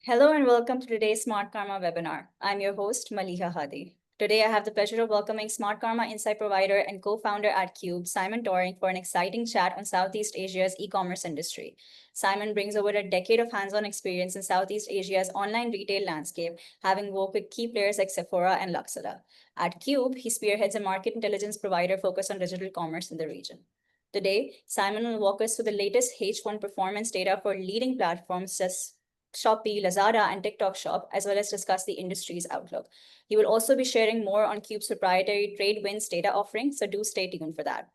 Hello and welcome to today's Smartkarma webinar. I'm your host, Maliha Hadi. Today, I have the pleasure of welcoming Smartkarma insight provider and co-founder at Cube, Simon Torring, for an exciting chat on Southeast Asia's e-commerce industry. Simon brings over a decade of hands-on experience in Southeast Asia's online retail landscape, having worked with key players like Sephora and Luxala. At Cube, he spearheads a market intelligence provider focused on digital commerce in the region. Today, Simon will walk us through the latest H1 performance data for leading platforms such as Shopee, Lazada, and TikTok Shop, as well as discuss the industry's outlook. He will also be sharing more on Cube's proprietary Tradewinds data offering, so do stay tuned for that.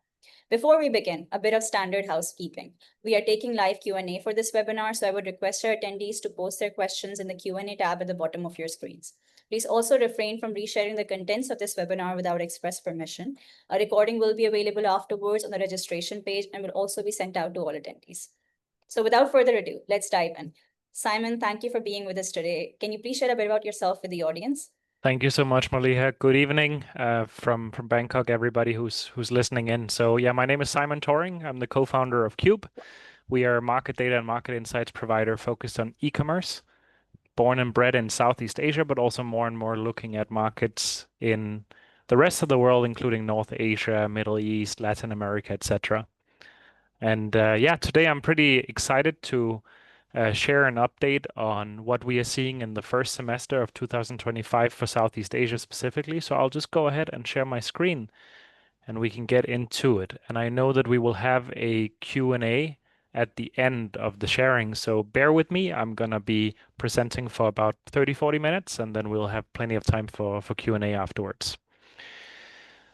Before we begin, a bit of standard housekeeping. We are taking live Q&A for this webinar, so I would request our attendees to post their questions in the Q&A tab at the bottom of your screens. Please also refrain from resharing the contents of this webinar without express permission. A recording will be available afterwards on the registration page and will also be sent out to all attendees. So without further ado, let's dive in. Simon, thank you for being with us today. Can you please share a bit about yourself with the audience? Thank you so much, Maliha. Good evening from Bangkok, everybody who's listening in. So yeah, my name is Simon Torring. I'm the co-founder of Cube. We are a market data and market insights provider focused on e-commerce, born and bred in Southeast Asia, but also more and more looking at markets in the rest of the world, including North Asia, Middle East, Latin America, etc. And yeah, today I'm pretty excited to share an update on what we are seeing in the first semester of 2025 for Southeast Asia specifically. So I'll just go ahead and share my screen and we can get into it. And I know that we will have a Q&A at the end of the sharing. So bear with me. I'm going to be presenting for about 30-40 minutes, and then we'll have plenty of time for Q&A afterwards.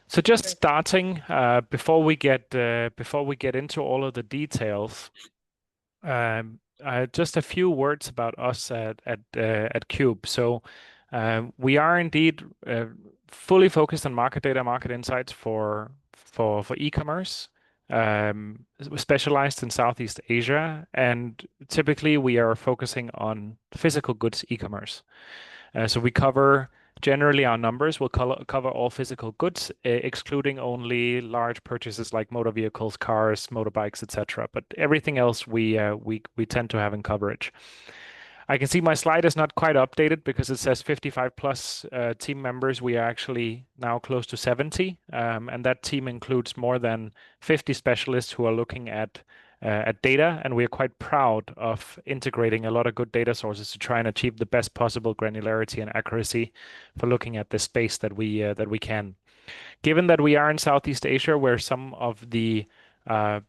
So just starting, before we get into all of the details, just a few words about us at Cube. So we are indeed fully focused on market data, market insights for e-commerce, specialized in Southeast Asia, and typically we are focusing on physical goods e-commerce. So we cover. Generally, our numbers will cover all physical goods, excluding only large purchases like motor vehicles, cars, motorbikes, etc. But everything else we tend to have in coverage. I can see my slide is not quite updated because it says 55 plus team members. We are actually now close to 70, and that team includes more than 50 specialists who are looking at data, and we are quite proud of integrating a lot of good data sources to try and achieve the best possible granularity and accuracy for looking at this space that we can. Given that we are in Southeast Asia, where some of the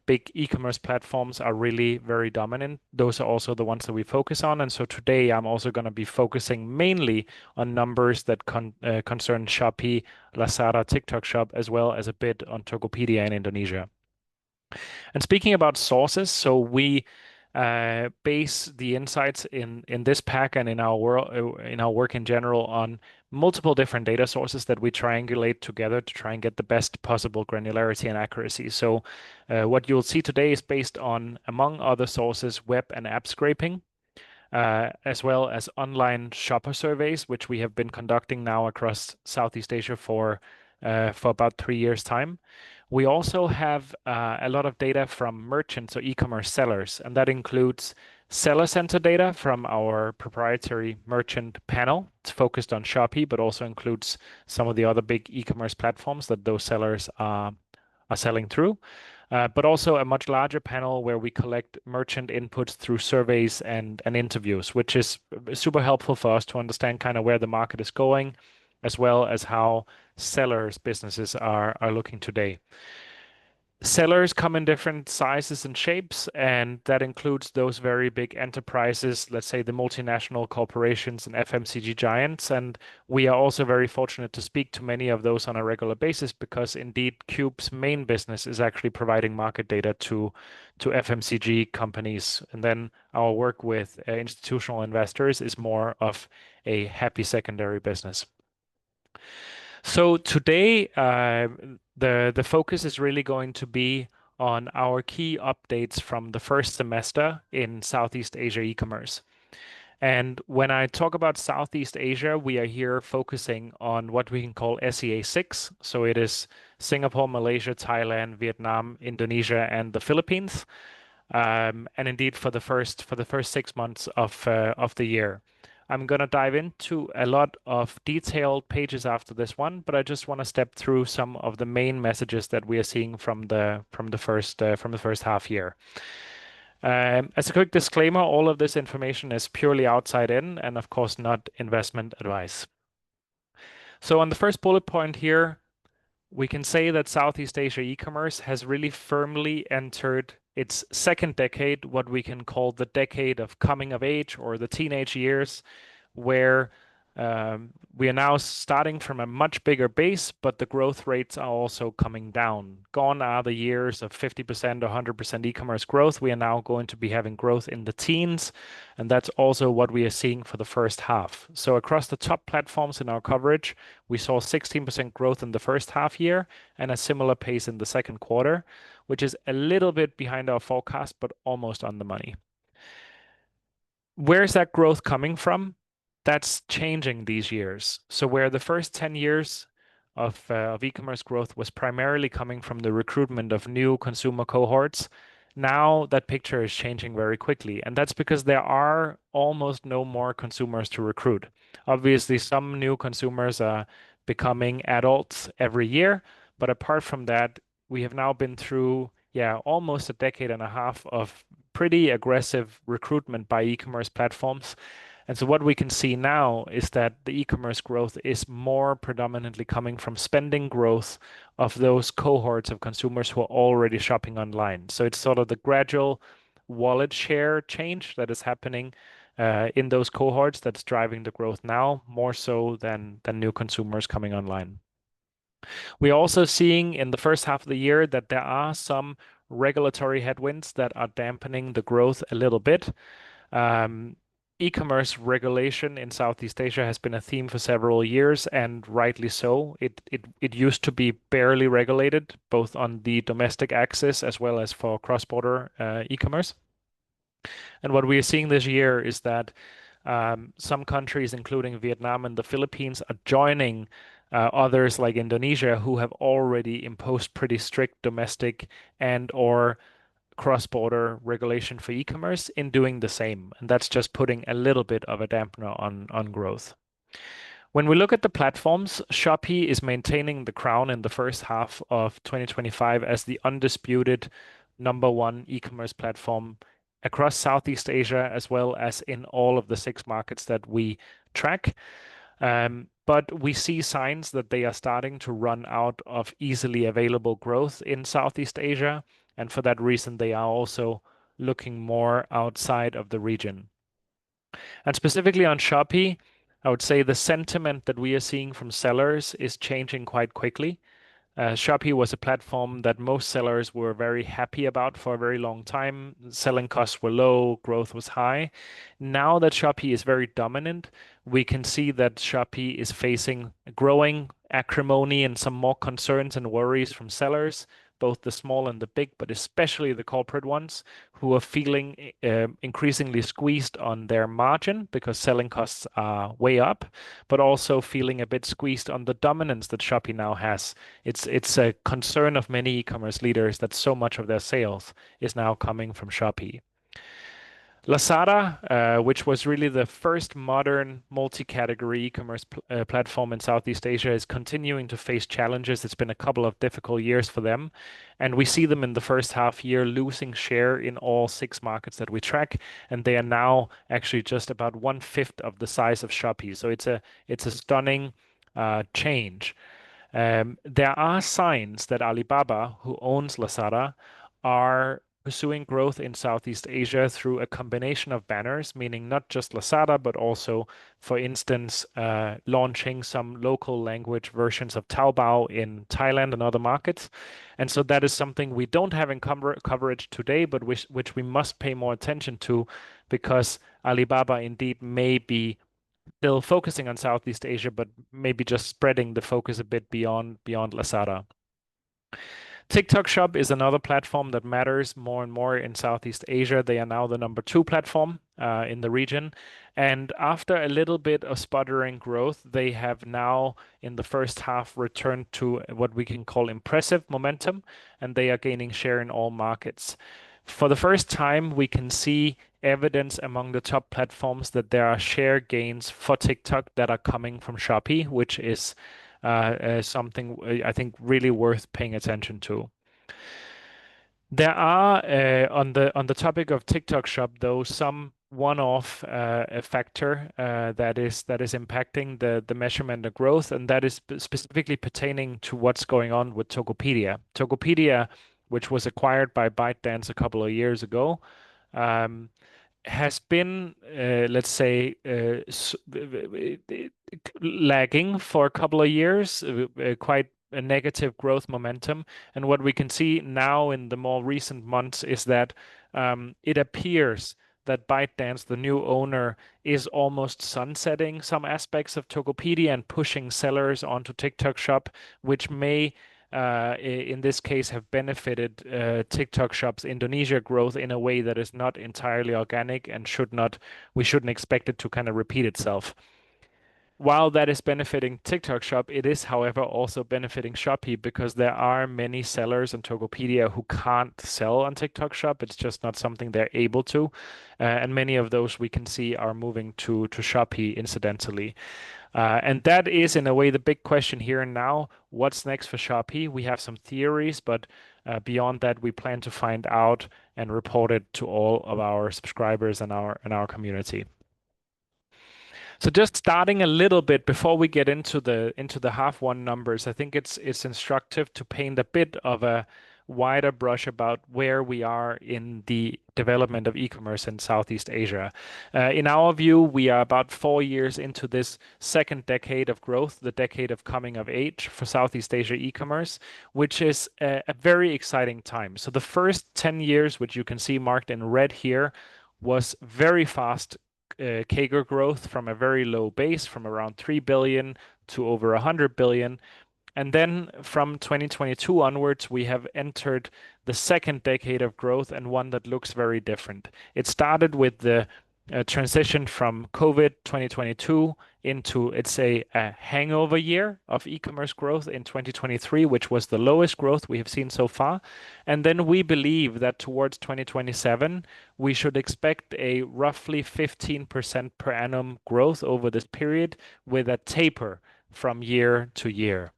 big e-commerce platforms are really very dominant, those are also the ones that we focus on. And so today I'm also going to be focusing mainly on numbers that concern Shopee, Lazada, TikTok Shop, as well as a bit on Tokopedia in Indonesia. And speaking about sources, so we base the insights in this pack and in our work in general on multiple different data sources that we triangulate together to try and get the best possible granularity and accuracy. So what you'll see today is based on, among other sources, web and app scraping, as well as online shopper surveys, which we have been conducting now across Southeast Asia for about 3 years' time. We also have a lot of data from merchants or e-commerce sellers, and that includes seller center data from our proprietary merchant panel. It's focused on Shopee, but also includes some of the other big e-commerce platforms that those sellers are selling through. But also a much larger panel where we collect merchant inputs through surveys and interviews, which is super helpful for us to understand kind of where the market is going, as well as how sellers' businesses are looking today. Sellers come in different sizes and shapes, and that includes those very big enterprises, let's say the multinational corporations and FMCG giants. And we are also very fortunate to speak to many of those on a regular basis because indeed Cube's main business is actually providing market data to FMCG companies. And then our work with institutional investors is more of a happy secondary business. So today, the focus is really going to be on our key updates from the first semester in Southeast Asia e-commerce. And when I talk about Southeast Asia, we are here focusing on what we can call SEA 6. So it is Singapore, Malaysia, Thailand, Vietnam, Indonesia, and the Philippines. And indeed, for the first 6 months of the year. I'm going to dive into a lot of detailed pages after this one, but I just want to step through some of the main messages that we are seeing from the first half year. As a quick disclaimer, all of this information is purely outside in and of course not investment advice. So on the first bullet point here, we can say that Southeast Asia e-commerce has really firmly entered its second decade, what we can call the decade of coming of age or the teenage years, where we are now starting from a much bigger base, but the growth rates are also coming down. Gone are the years of 50% or 100% e-commerce growth. We are now going to be having growth in the teens, and that's also what we are seeing for the first half. So across the top platforms in our coverage, we saw 16% growth in the first half year and a similar pace in the second quarter, which is a little bit behind our forecast, but almost on the money. Where's that growth coming from? That's changing these years. So where the first 10 years of e-commerce growth was primarily coming from the recruitment of new consumer cohorts, now that picture is changing very quickly. And that's because there are almost no more consumers to recruit. Obviously, some new consumers are becoming adults every year. But apart from that, we have now been through, almost a decade and a half of pretty aggressive recruitment by e-commerce platforms. And so what we can see now is that the e-commerce growth is more predominantly coming from spending growth of those cohorts of consumers who are already shopping online. So it's sort of the gradual wallet share change that is happening in those cohorts that's driving the growth now, more so than new consumers coming online. We're also seeing in the first half of the year that there are some regulatory headwinds that are dampening the growth a little bit. E-commerce regulation in Southeast Asia has been a theme for several years, and rightly so. It used to be barely regulated, both on the domestic axis as well as for cross-border e-commerce. And what we are seeing this year is that some countries, including Vietnam and the Philippines, are joining others like Indonesia, who have already imposed pretty strict domestic and/or cross-border regulation for e-commerce in doing the same. And that's just putting a little bit of a dampener on growth. When we look at the platforms, Shopee is maintaining the crown in the first half of 2025 as the undisputed #1 e-commerce platform across Southeast Asia, as well as in all of the 6 markets that we track. But we see signs that they are starting to run out of easily available growth in Southeast Asia. And for that reason, they are also looking more outside of the region. And specifically on Shopee, I would say the sentiment that we are seeing from sellers is changing quite quickly. Shopee was a platform that most sellers were very happy about for a very long time. Selling costs were low, growth was high. Now that Shopee is very dominant, we can see that Shopee is facing growing acrimony and some more concerns and worries from sellers, both the small and the big, but especially the corporate ones who are feeling increasingly squeezed on their margin because selling costs are way up, but also feeling a bit squeezed on the dominance that Shopee now has. It's a concern of many e-commerce leaders that so much of their sales is now coming from Shopee. Lazada, which was really the first modern multi-category e-commerce platform in Southeast Asia, is continuing to face challenges. It's been a couple of difficult years for them. And we see them in the first half year losing share in all 6 markets that we track. And they are now actually just about 1/5 of the size of Shopee. So it's a stunning change. There are signs that Alibaba, who owns Lazada, are pursuing growth in Southeast Asia through a combination of banners, meaning not just Lazada, but also, for instance, launching some local language versions of Taobao in Thailand and other markets. And so that is something we don't have in coverage today, but which we must pay more attention to, because Alibaba indeed may be still focusing on Southeast Asia, but maybe just spreading the focus a bit beyond Lazada. TikTok Shop is another platform that matters more and more in Southeast Asia. They are now the #2 platform in the region. And after a little bit of sputtering growth, they have now, in the first half, returned to what we can call impressive momentum, and they are gaining share in all markets. For the first time, we can see evidence among the top platforms that there are share gains for TikTok that are coming from Shopee, which is something I think really worth paying attention to. There are on the topic of TikTok Shop, though, some one-off a factor that is impacting the measurement of growth, and that is specifically pertaining to what's going on with Tokopedia. Tokopedia, which was acquired by ByteDance a couple of years ago, um, has been, let's say, lagging for a couple of years, quite a negative growth momentum. And what we can see now in the more recent months is that it appears that ByteDance, the new owner, is almost sunsetting some aspects of Tokopedia and pushing sellers onto TikTok Shop, which may in this case have benefited TikTok Shop's Indonesia growth in a way that is not entirely organic and we shouldn't expect it to kind of repeat itself. While that is benefiting TikTok Shop, it is, however, also benefiting Shopee because there are many sellers on Tokopedia who can't sell on TikTok Shop. It's just not something they're able to. And many of those we can see are moving to Shopee incidentally. And that is, in a way, the big question here and now. What's next for Shopee? We have some theories, but beyond that, we plan to find out and report it to all of our subscribers and our community. So just starting a little bit before we get into the half one numbers, I think it's instructive to paint a bit of a wider brush about where we are in the development of e-commerce in Southeast Asia. In our view, we are about 4 years into this second decade of growth, the decade of coming of age for Southeast Asia e-commerce, which is a very exciting time. So the first 10 years, which you can see marked in red here, was very fast CAGR growth from a very low base, from around 3 billion to over 100 billion. And then from 2022 onwards, we have entered the second decade of growth and one that looks very different. It started with the transition from COVID 2022 into, it's a hangover year of e-commerce growth in 2023, which was the lowest growth we have seen so far. And then we believe that towards 2027, we should expect a roughly 15% per annum growth over this period with a taper from year to year.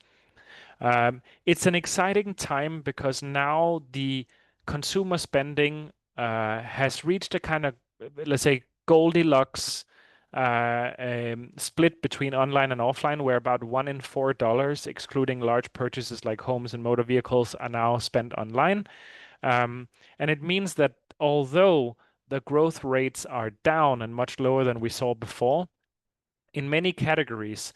It's an exciting time because now the consumer spending has reached a kind of, let's say, Goldilocks split between online and offline, where about $1 in $4, excluding large purchases like homes and motor vehicles, are now spent online. And it means that although the growth rates are down and much lower than we saw before, in many categories,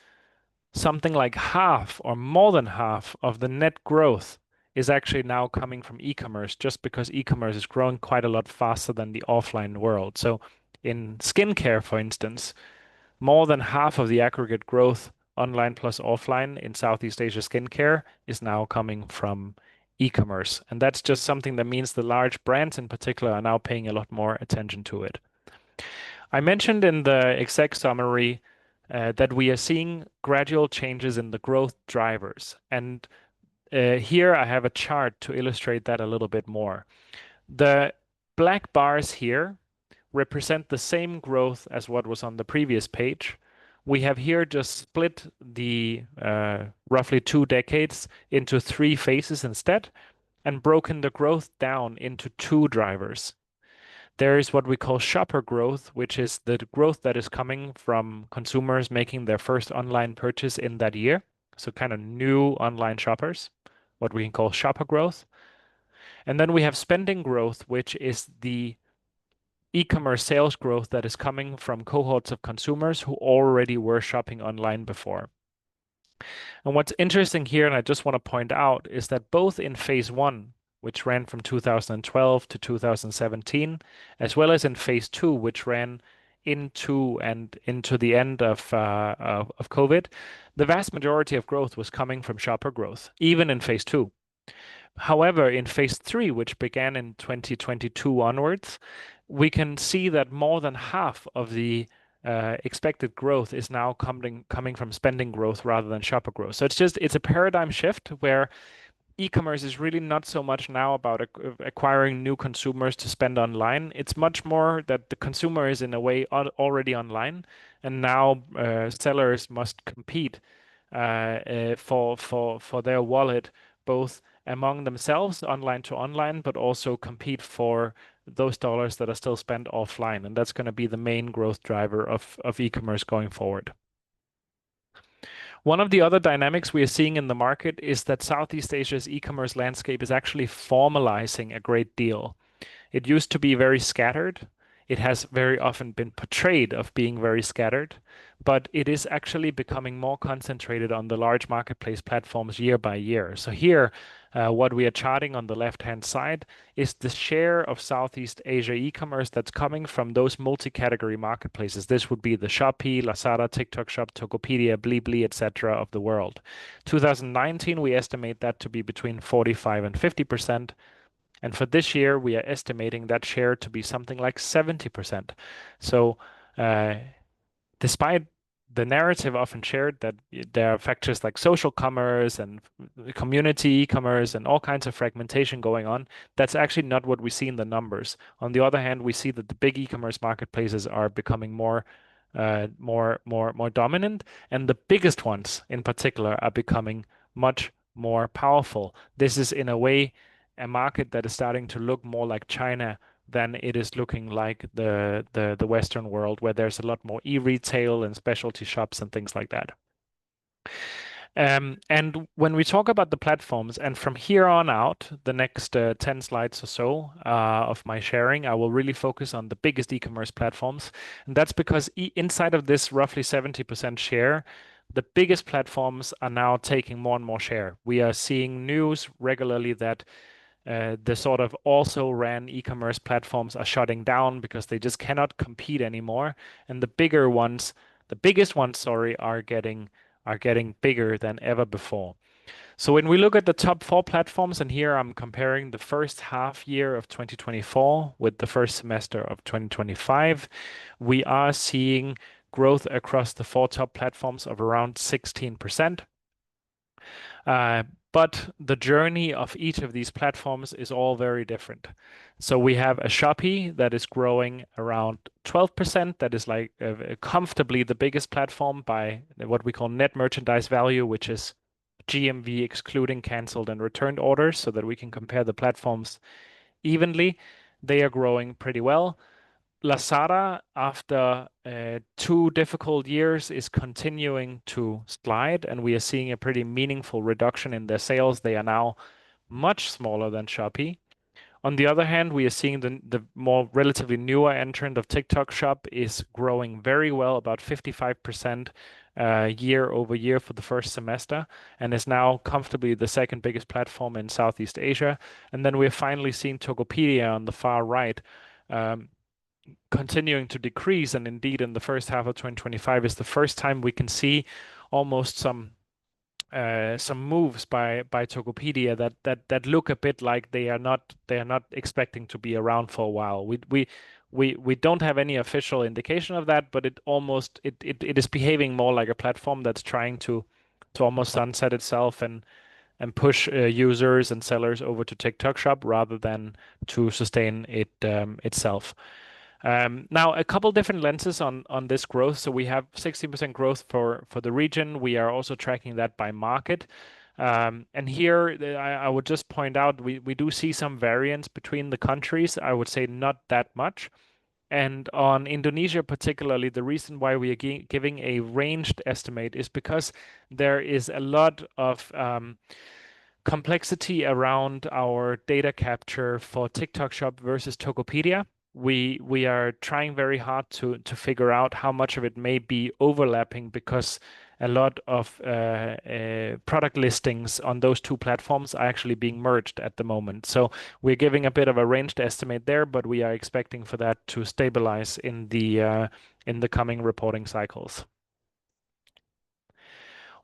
something like half or more than half of the net growth is actually now coming from e-commerce, just because e-commerce is growing quite a lot faster than the offline world. So in skincare, for instance, more than half of the aggregate growth online plus offline in Southeast Asia skincare is now coming from e-commerce. And that's just something that means the large brands in particular are now paying a lot more attention to it. I mentioned in the exec summary that we are seeing gradual changes in the growth drivers. And here I have a chart to illustrate that a little bit more. The black bars here represent the same growth as what was on the previous page. We have here just split the roughly 2 decades into 3 phases instead and broken the growth down into 2 drivers. There is what we call shopper growth, which is the growth that is coming from consumers making their first online purchase in that year. So kind of new online shoppers, what we can call shopper growth. And then we have spending growth, which is the e-commerce sales growth that is coming from cohorts of consumers who already were shopping online before. And what's interesting here, and I just want to point out, is that both in phase 1, which ran from 2012 to 2017, as well as in phase 2, which ran into the end of COVID, the vast majority of growth was coming from shopper growth, even in phase 2. However, in phase 3, which began in 2022 onwards, we can see that more than half of the expected growth is now coming from spending growth rather than shopper growth. So it's a paradigm shift where e-commerce is really not so much now about acquiring new consumers to spend online. It's much more that the consumer is in a way already online, and now sellers must compete for their wallet, both among themselves, online to online, but also compete for those dollars that are still spent offline. And that's going to be the main growth driver of e-commerce going forward. One of the other dynamics we are seeing in the market is that Southeast Asia's e-commerce landscape is actually formalizing a great deal. It used to be very scattered. It has very often been portrayed of being very scattered, but it is actually becoming more concentrated on the large marketplace platforms year by year. So here, what we are charting on the left-hand side is the share of Southeast Asia e-commerce that's coming from those multi-category marketplaces. This would be the Shopee, Lazada, TikTok Shop, Tokopedia, Blibli, etc. of the world. 2019, we estimate that to be between 45 and 50%. And for this year, we are estimating that share to be something like 70%. So, despite the narrative often shared that there are factors like social commerce and community e-commerce and all kinds of fragmentation going on, that's actually not what we see in the numbers. On the other hand, we see that the big e-commerce marketplaces are becoming more dominant, and the biggest ones in particular are becoming much more powerful. This is in a way a market that is starting to look more like China than it is looking like the Western world, where there's a lot more e-retail and specialty shops and things like that. And when we talk about the platforms, and from here on out, the next 10 slides or so of my sharing, I will really focus on the biggest e-commerce platforms. And that's because inside of this roughly 70% share, the biggest platforms are now taking more and more share. We are seeing news regularly that the sort of also ran e-commerce platforms are shutting down because they just cannot compete anymore. And the biggest ones, sorry, are getting bigger than ever before. So when we look at the top 4 platforms, and here I'm comparing the first half year of 2024 with the first semester of 2025, we are seeing growth across the 4 top platforms of around 16%. But the journey of each of these platforms is all very different. So we have a Shopee that is growing around 12%. That is like comfortably the biggest platform by what we call net merchandise value, which is GMV excluding canceled and returned orders, so that we can compare the platforms evenly. They are growing pretty well. Lazada, after 2 difficult years, is continuing to slide, and we are seeing a pretty meaningful reduction in their sales. They are now much smaller than Shopee. On the other hand, we are seeing the more relatively newer entrant of TikTok Shop is growing very well, about 55% year over year for the first semester, and is now comfortably the second biggest platform in Southeast Asia. And then we're finally seeing Tokopedia on the far right. Continuing to decrease, and indeed in the first half of 2025 is the first time we can see almost some moves by Tokopedia that look a bit like they are not expecting to be around for a while. We don't have any official indication of that, but it is behaving more like a platform that's trying to almost sunset itself and push users and sellers over to TikTok Shop rather than to sustain it itself. Now, a couple different lenses on this growth. So we have 16% growth for the region. We are also tracking that by market. And here, I would just point out, we do see some variance between the countries. I would say not that much. And on Indonesia particularly, the reason why we are giving a ranged estimate is because there is a lot of complexity around our data capture for TikTok Shop versus Tokopedia. We are trying very hard to figure out how much of it may be overlapping, because a lot of product listings on those 2 platforms are actually being merged at the moment. So we're giving a bit of a ranged estimate there, but we are expecting for that to stabilize in the coming reporting cycles.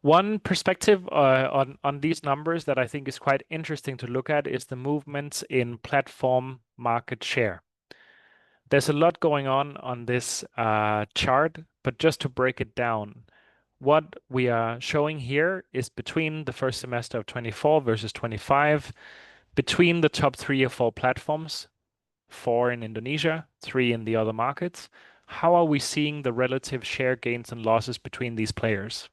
One perspective on these numbers that I think is quite interesting to look at is the movements in platform market share. There's a lot going on this chart, but just to break it down, what we are showing here is between the first semester of 24 versus 25, between the top 3 or 4 platforms, 4 in Indonesia, 3 in the other markets. How are we seeing the relative share gains and losses between these players?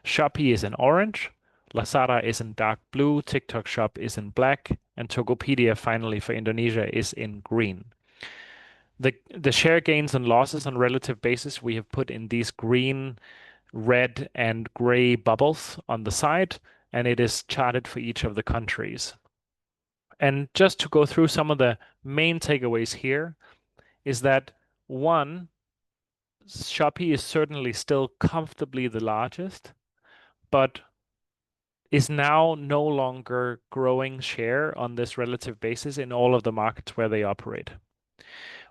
Shopee is in orange, Lazada is in dark blue, TikTok Shop is in black, and Tokopedia finally for Indonesia is in green. The share gains and losses on relative basis we have put in these green, red, and gray bubbles on the side, and it is charted for each of the countries. And just to go through some of the main takeaways here is that one, Shopee is certainly still comfortably the largest, but is now no longer growing share on this relative basis in all of the markets where they operate.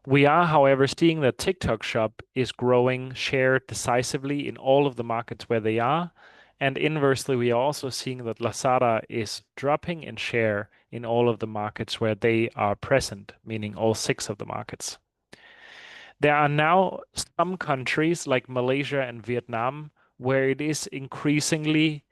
We are, however, seeing that TikTok Shop is growing share decisively in all of the markets where they are. And inversely, we are also seeing that Lazada is dropping in share in all of the markets where they are present, meaning all 6 of the markets. There are now some countries like Malaysia and Vietnam where it is increasingly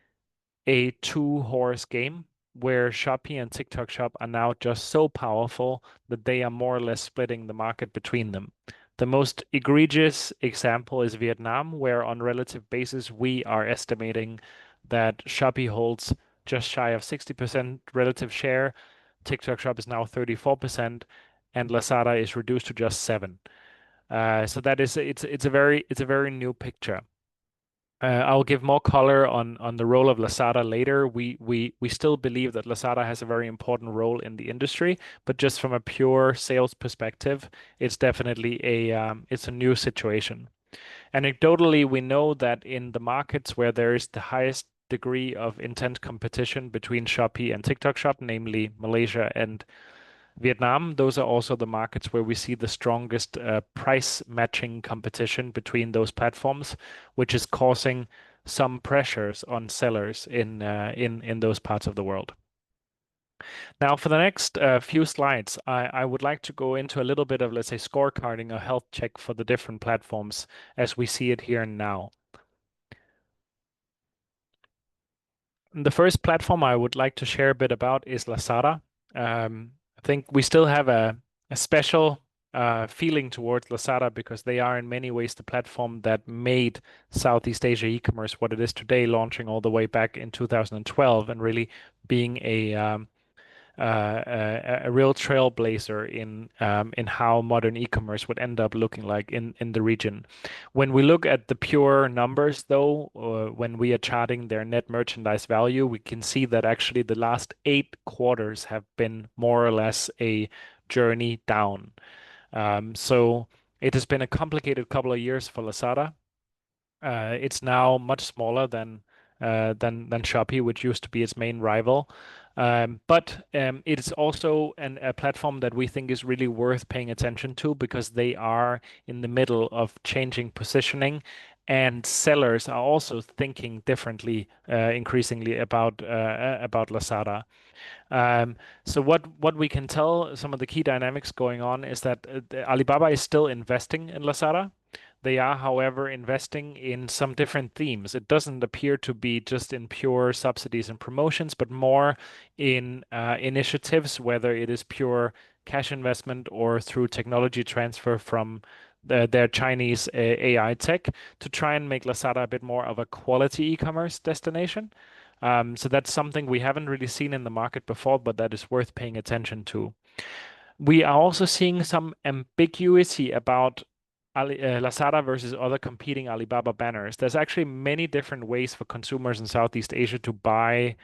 a two-horse game where Shopee and TikTok Shop are now just so powerful that they are more or less splitting the market between them. The most egregious example is Vietnam, where on relative basis we are estimating that Shopee holds just shy of 60% relative share, TikTok Shop is now 34%, and Lazada is reduced to just 7. So that is it's a very new picture. I'll give more color on the role of Lazada later. We still believe that Lazada has a very important role in the industry, but just from a pure sales perspective, it's definitely it's a new situation. Anecdotally, we know that in the markets where there is the highest degree of intense competition between Shopee and TikTok Shop, namely Malaysia and Vietnam, those are also the markets where we see the strongest price matching competition between those platforms, which is causing some pressures on sellers in those parts of the world. Now, for the next few slides, I would like to go into a little bit of, let's say, scorecarding or health check for the different platforms as we see it here and now. The first platform I would like to share a bit about is Lazada. I think we still have a special feeling towards Lazada because they are in many ways the platform that made Southeast Asia e-commerce what it is today, launching all the way back in 2012 and really being a real trailblazer in how modern e-commerce would end up looking like in the region. When we look at the pure numbers, though, when we are charting their net merchandise value, we can see that actually the last 8 quarters have been more or less a journey down. So it has been a complicated couple of years for Lazada. It's now much smaller than Shopee, which used to be its main rival. But it is also a platform that we think is really worth paying attention to because they are in the middle of changing positioning, and sellers are also thinking differently, increasingly about Lazada. So what we can tell, some of the key dynamics going on is that Alibaba is still investing in Lazada. They are, however, investing in some different themes. It doesn't appear to be just in pure subsidies and promotions, but more in initiatives, whether it is pure cash investment or through technology transfer from their Chinese AI tech to try and make Lazada a bit more of a quality e-commerce destination. So that's something we haven't really seen in the market before, but that is worth paying attention to. We are also seeing some ambiguity about Lazada versus other competing Alibaba banners. There's actually many different ways for consumers in Southeast Asia to buy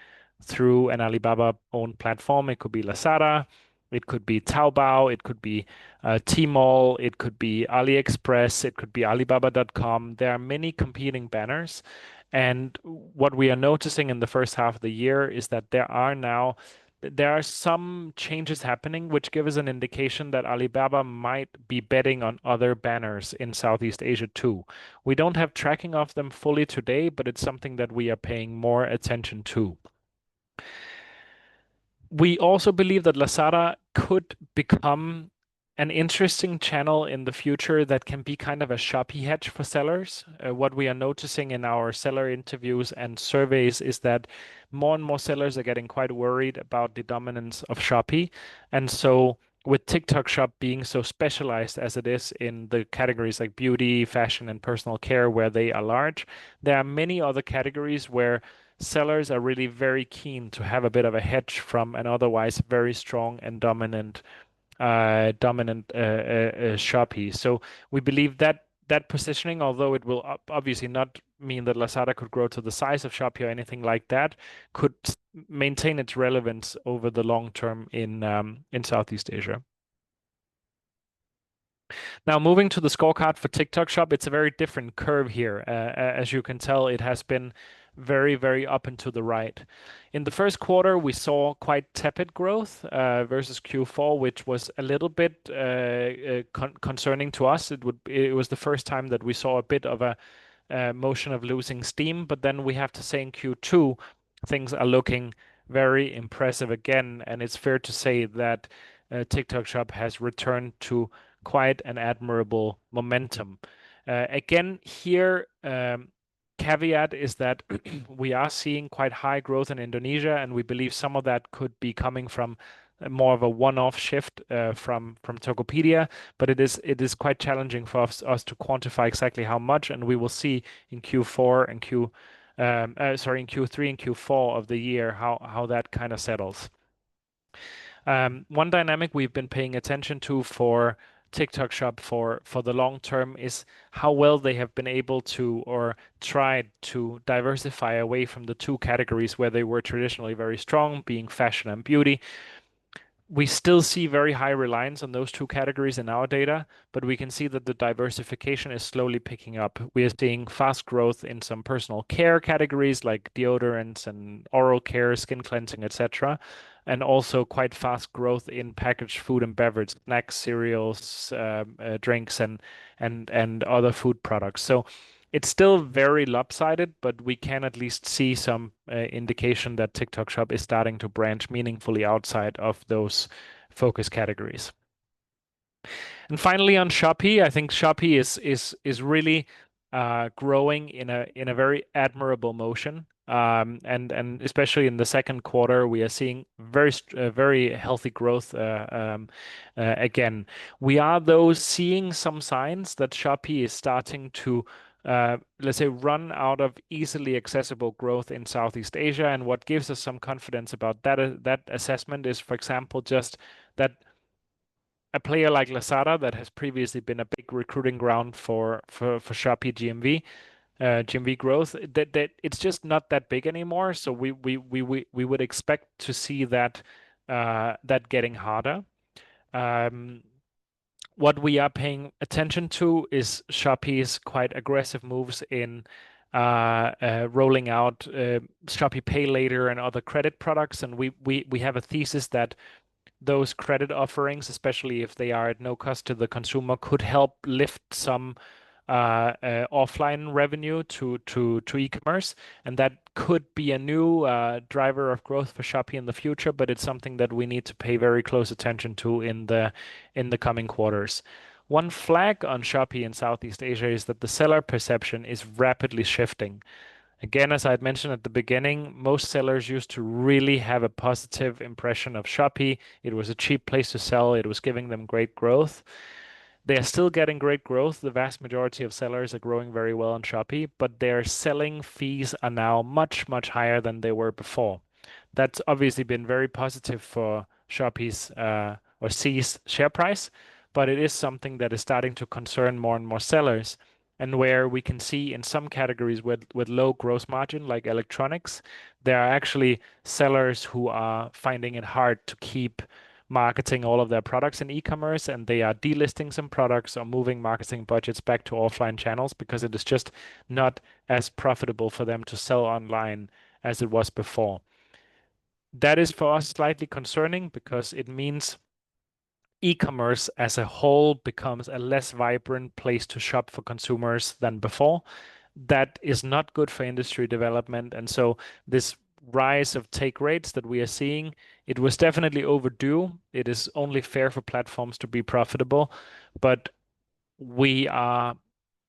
through an Alibaba-owned platform. It could be Lazada, it could be Taobao, it could be Tmall, it could be AliExpress, it could be Alibaba.com. There are many competing banners. And what we are noticing in the first half of the year is that there are some changes happening, which give us an indication that Alibaba might be betting on other banners in Southeast Asia too. We don't have tracking of them fully today, but it's something that we are paying more attention to. We also believe that Lazada could become an interesting channel in the future that can be kind of a Shopee hedge for sellers. What we are noticing in our seller interviews and surveys is that more and more sellers are getting quite worried about the dominance of Shopee. And so, with TikTok Shop being so specialized as it is in the categories like beauty, fashion, and personal care, where they are large, there are many other categories where sellers are really very keen to have a bit of a hedge from an otherwise very strong and dominant Shopee. So we believe that that positioning, although it will obviously not mean that Lazada could grow to the size of Shopee or anything like that, could maintain its relevance over the long term in Southeast Asia. Now, moving to the scorecard for TikTok Shop, it's a very different curve here. As you can tell, it has been very, very up and to the right. In the first quarter, we saw quite tepid growth versus Q4, which was a little bit concerning to us. It was the first time that we saw a bit of a motion of losing steam, but then we have to say in Q2, things are looking very impressive again, and it's fair to say that TikTok Shop has returned to quite an admirable momentum. Again, here, caveat is that we are seeing quite high growth in Indonesia, and we believe some of that could be coming from more of a one-off shift from Tokopedia, but it is quite challenging for us to quantify exactly how much, and we will see in Q4 and in Q3 and Q4 of the year how that kind of settles. One dynamic we've been paying attention to for TikTok Shop for the long term is how well they have been able to or tried to diversify away from the two categories where they were traditionally very strong, being fashion and beauty. We still see very high reliance on those two categories in our data, but we can see that the diversification is slowly picking up. We are seeing fast growth in some personal care categories like deodorants and oral care, skin cleansing, etc., and also quite fast growth in packaged food and beverage, snacks, cereals, drinks, and other food products. So it's still very lopsided, but we can at least see some indication that TikTok Shop is starting to branch meaningfully outside of those focus categories. And finally, on Shopee, I think Shopee is really growing in a very admirable motion. And especially in the second quarter, we are seeing very healthy growth again. We are, though, seeing some signs that Shopee is starting to let's say, run out of easily accessible growth in Southeast Asia. And what gives us some confidence about that assessment is, for example, just that a player like Lazada, that has previously been a big recruiting ground for Shopee GMV growth, that it's just not that big anymore. So we would expect to see that getting harder. What we are paying attention to is Shopee's quite aggressive moves in rolling out Shopee Pay Later and other credit products, and we have a thesis that those credit offerings, especially if they are at no cost to the consumer, could help lift some offline revenue to e-commerce, and that could be a new driver of growth for Shopee in the future. But it's something that we need to pay very close attention to in the coming quarters. One flag on Shopee in Southeast Asia is that the seller perception is rapidly shifting. Again, as I had mentioned at the beginning, most sellers used to really have a positive impression of Shopee. It was a cheap place to sell. It was giving them great growth. They are still getting great growth. The vast majority of sellers are growing very well on Shopee, but their selling fees are now much, much higher than they were before. That's obviously been very positive for Shopee's or C's share price, but it is something that is starting to concern more and more sellers. And where we can see in some categories with low gross margin, like electronics, there are actually sellers who are finding it hard to keep marketing all of their products in e-commerce, and they are delisting some products or moving marketing budgets back to offline channels because it is just not as profitable for them to sell online as it was before. That is for us slightly concerning because it means e-commerce as a whole becomes a less vibrant place to shop for consumers than before. That is not good for industry development, and so this rise of take rates that we are seeing, it was definitely overdue. It is only fair for platforms to be profitable, but we are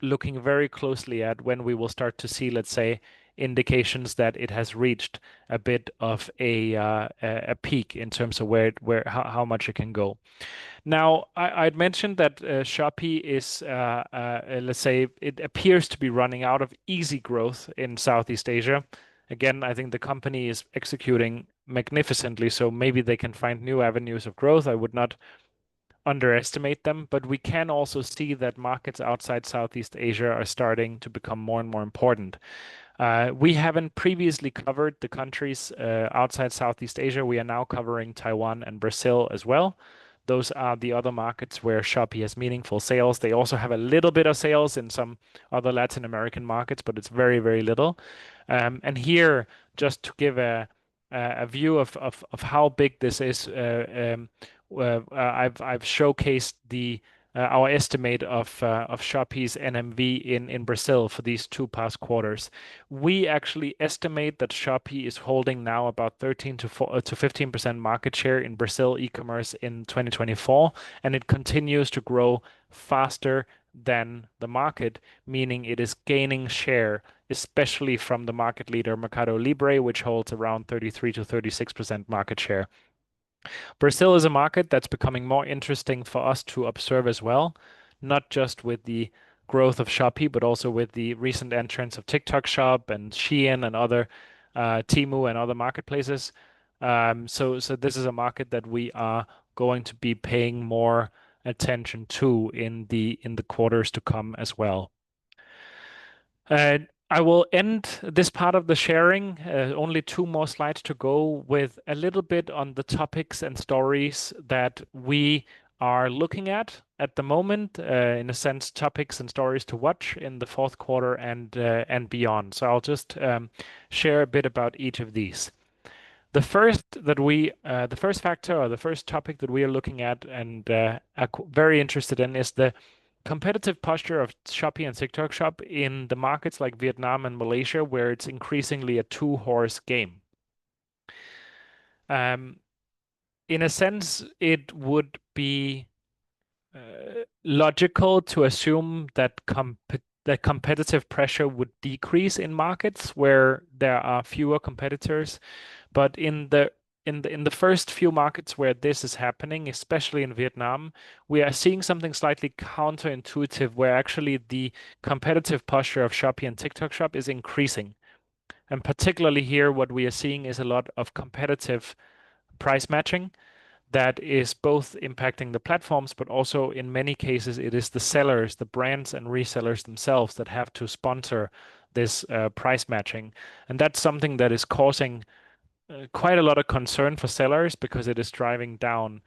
looking very closely at when we will start to see, let's say, indications that it has reached a bit of a peak in terms of how much it can go. Now, I'd mentioned that Shopee is, let's say, it appears to be running out of easy growth in Southeast Asia. Again, I think the company is executing magnificently, so maybe they can find new avenues of growth. I would not underestimate them, but we can also see that markets outside Southeast Asia are starting to become more and more important. We haven't previously covered the countries outside Southeast Asia. We are now covering Taiwan and Brazil as well. Those are the other markets where Shopee has meaningful sales. They also have a little bit of sales in some other Latin American markets, but it's very, very little. And here, just to give a view of how big this is, I've showcased our estimate of Shopee's NMV in Brazil for these two past quarters. We actually estimate that Shopee is holding now about 13 to 15% market share in Brazil e-commerce in 2024, and it continues to grow faster than the market, meaning it is gaining share, especially from the market leader Mercado Libre, which holds around 33 to 36% market share. Brazil is a market that's becoming more interesting for us to observe as well, not just with the growth of Shopee, but also with the recent entrance of TikTok Shop and Shein and other Temu and other marketplaces. So this is a market that we are going to be paying more attention to in the quarters to come as well. I will end this part of the sharing, only two more slides to go, with a little bit on the topics and stories that we are looking at the moment, in a sense, topics and stories to watch in the fourth quarter and beyond. So I'll just share a bit about each of these. The first factor or the first topic that we are looking at and are very interested in is the competitive posture of Shopee and TikTok Shop in the markets like Vietnam and Malaysia, where it's increasingly a two-horse game. In a sense, it would be logical to assume that competitive pressure would decrease in markets where there are fewer competitors, but in the first few markets where this is happening, especially in Vietnam, we are seeing something slightly counterintuitive, where actually the competitive posture of Shopee and TikTok Shop is increasing. And particularly here, what we are seeing is a lot of competitive price matching that is both impacting the platforms, but also in many cases, it is the sellers, the brands and resellers themselves that have to sponsor this price matching. And that's something that is causing quite a lot of concern for sellers, because it is driving down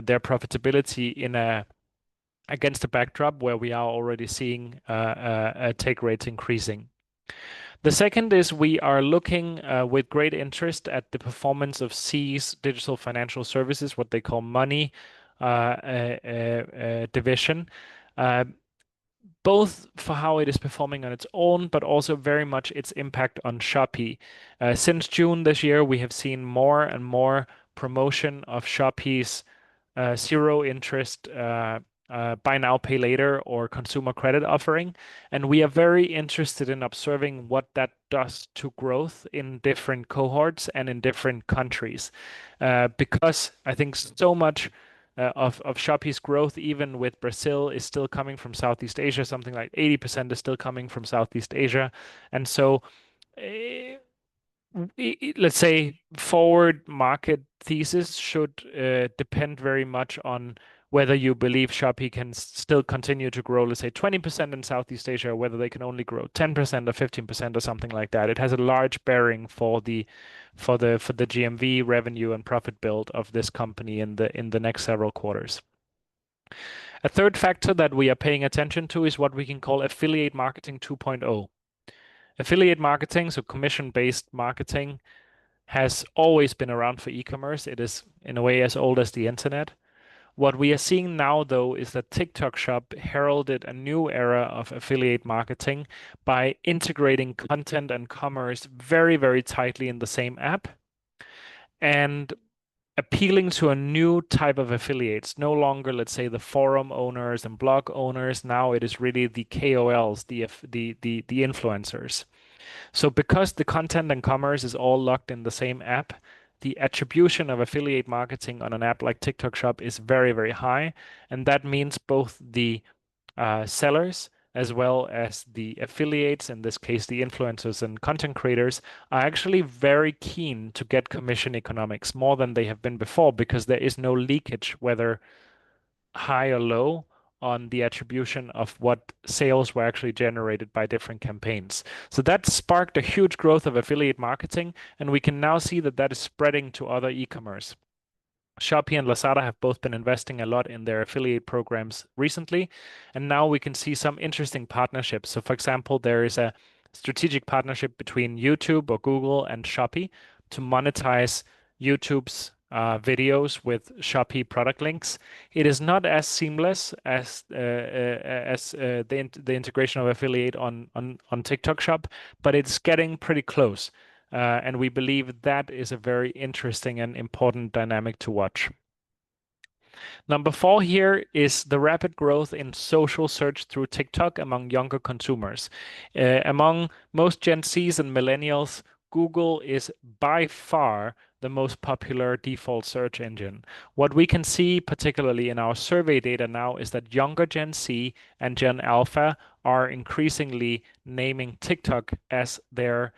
their profitability against a backdrop where we are already seeing take rates increasing. The second is we are looking with great interest at the performance of Sea's digital financial services, what they call Money division. Both for how it is performing on its own, but also very much its impact on Shopee. Since June this year, we have seen more and more promotion of Shopee's zero interest buy now, pay later or consumer credit offering. And we are very interested in observing what that does to growth in different cohorts and in different countries. Because I think so much of Shopee's growth, even with Brazil, is still coming from Southeast Asia. Something like 80% is still coming from Southeast Asia. And so, let's say, forward market thesis should depend very much on whether you believe Shopee can still continue to grow, let's say 20% in Southeast Asia, or whether they can only grow 10% or 15% or something like that. It has a large bearing for the GMV revenue and profit build of this company in the next several quarters. A third factor that we are paying attention to is what we can call affiliate marketing 2.0. Affiliate marketing, so commission-based marketing, has always been around for e-commerce. It is in a way as old as the internet. What we are seeing now, though, is that TikTok Shop heralded a new era of affiliate marketing by integrating content and commerce very, very tightly in the same app and appealing to a new type of affiliates. No longer, let's say, the forum owners and blog owners. Now it is really the KOLs, the influencers. So because the content and commerce is all locked in the same app, the attribution of affiliate marketing on an app like TikTok Shop is very, very high. And that means both the sellers as well as the affiliates, in this case, the influencers and content creators, are actually very keen to get commission economics more than they have been before because there is no leakage, whether high or low, on the attribution of what sales were actually generated by different campaigns. So that sparked a huge growth of affiliate marketing, and we can now see that that is spreading to other e-commerce. Shopee and Lazada have both been investing a lot in their affiliate programs recently, and now we can see some interesting partnerships. So, for example, there is a strategic partnership between YouTube or Google and Shopee to monetize YouTube's videos with Shopee product links. It is not as seamless as the integration of affiliate on TikTok Shop, but it's getting pretty close. And we believe that is a very interesting and important dynamic to watch. Number 4 here is the rapid growth in social search through TikTok among younger consumers. Among most Gen Zs and millennials, Google is by far the most popular default search engine. What we can see, particularly in our survey data now, is that younger Gen Z and Gen Alpha are increasingly naming TikTok as their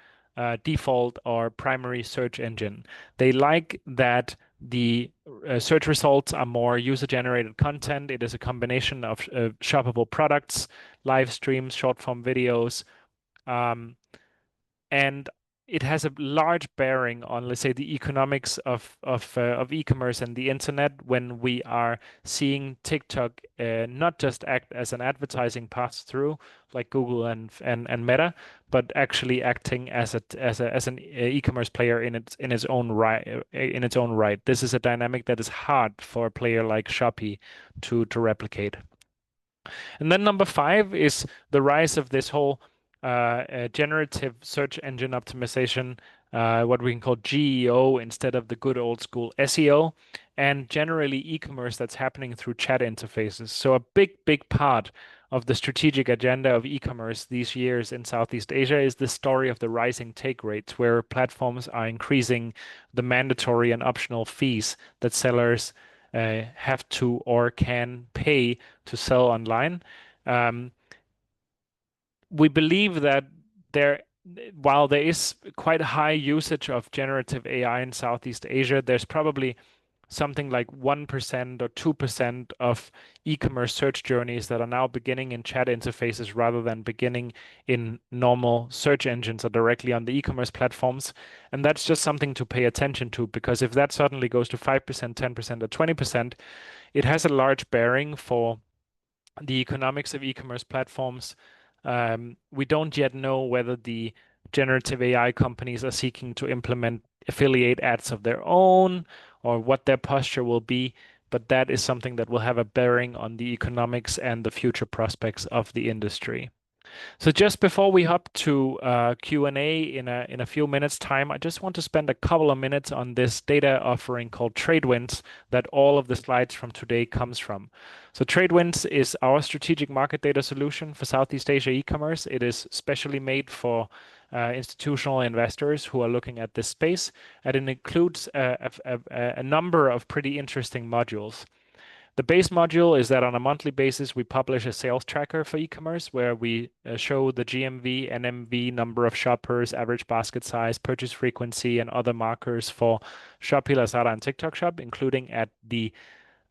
default or primary search engine. They like that the search results are more user-generated content. It is a combination of shoppable products, live streams, short-form videos, and it has a large bearing on, let's say, the economics of e-commerce and the internet when we are seeing TikTok not just act as an advertising pass-through like Google and Meta, but actually acting as an e-commerce player in its own right. This is a dynamic that is hard for a player like Shopee to replicate. And then number 5 is the rise of this whole generative search engine optimization, what we can call GEO instead of the good old school SEO, and generally e-commerce that's happening through chat interfaces. So a big part of the strategic agenda of e-commerce these years in Southeast Asia is the story of the rising take rates, where platforms are increasing the mandatory and optional fees that sellers have to or can pay to sell online. We believe that while there is quite high usage of generative AI in Southeast Asia, there's probably something like 1% or 2% of e-commerce search journeys that are now beginning in chat interfaces rather than beginning in normal search engines or directly on the e-commerce platforms. And that's just something to pay attention to, because if that suddenly goes to 5%, 10%, or 20%, it has a large bearing for the economics of e-commerce platforms. We don't yet know whether the generative AI companies are seeking to implement affiliate ads of their own or what their posture will be, but that is something that will have a bearing on the economics and the future prospects of the industry. So just before we hop to Q&A in a few minutes time, I just want to spend a couple of minutes on this data offering called Tradewinds that all of the slides from today comes from. So Tradewinds is our strategic market data solution for Southeast Asia e-commerce. It is specially made for institutional investors who are looking at this space, and it includes a number of pretty interesting modules. The base module is that on a monthly basis, we publish a sales tracker for e-commerce where we show the GMV, NMV, number of shoppers, average basket size, purchase frequency, and other markers for Shopee, Lazada, and TikTok Shop, including at the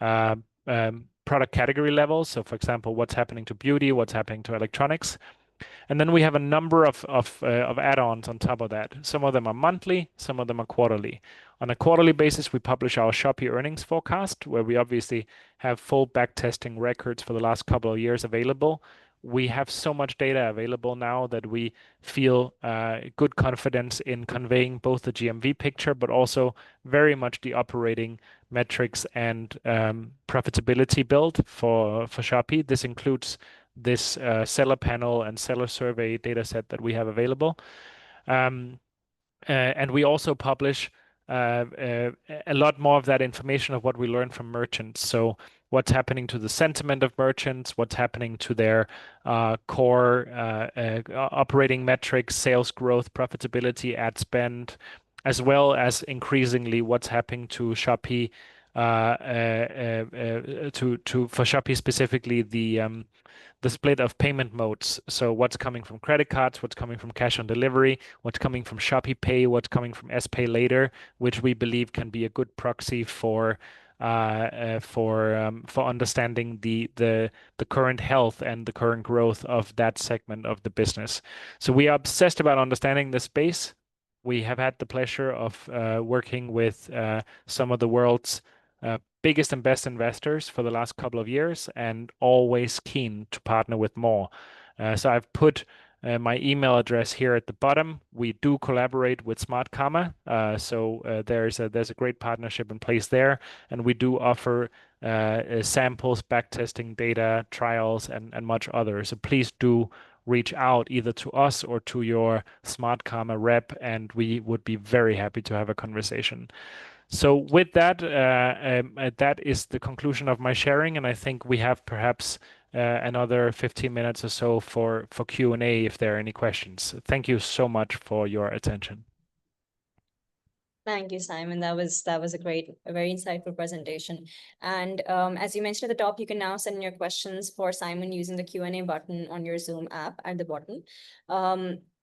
product category level. So, for example, what's happening to beauty, what's happening to electronics. And then we have a number of add-ons on top of that. Some of them are monthly, some of them are quarterly. On a quarterly basis, we publish our Shopee earnings forecast, where we obviously have full backtesting records for the last couple of years available. we have so much data available now that we feel good confidence in conveying both the GMV picture, but also very much the operating metrics and profitability build for Shopee. This includes this seller panel and seller survey data set that we have available. And we also publish a lot more of that information of what we learn from merchants. So what's happening to the sentiment of merchants, what's happening to their core operating metrics, sales growth, profitability, ad spend, as well as increasingly what's happening to Shopee, for Shopee specifically, the split of payment modes. So what's coming from credit cards, what's coming from cash on delivery, what's coming from Shopee Pay, what's coming from S Pay Later, which we believe can be a good proxy for understanding the current health and the current growth of that segment of the business. So we are obsessed about understanding the space. We have had the pleasure of working with some of the world's biggest and best investors for the last couple of years, and always keen to partner with more. So I've put my email address here at the bottom. We do collaborate with Smartkarma, so there's a great partnership in place there, and we do offer samples, backtesting data, trials, and much other. So please do reach out either to us or to your Smartkarma rep, and we would be very happy to have a conversation. So with that, that is the conclusion of my sharing, and I think we have perhaps another 15 minutes or so for Q&A if there are any questions. Thank you so much for your attention. Thank you, Simon. That was a very insightful presentation. And as you mentioned at the top, you can now send in your questions for Simon using the Q&A button on your Zoom app at the bottom.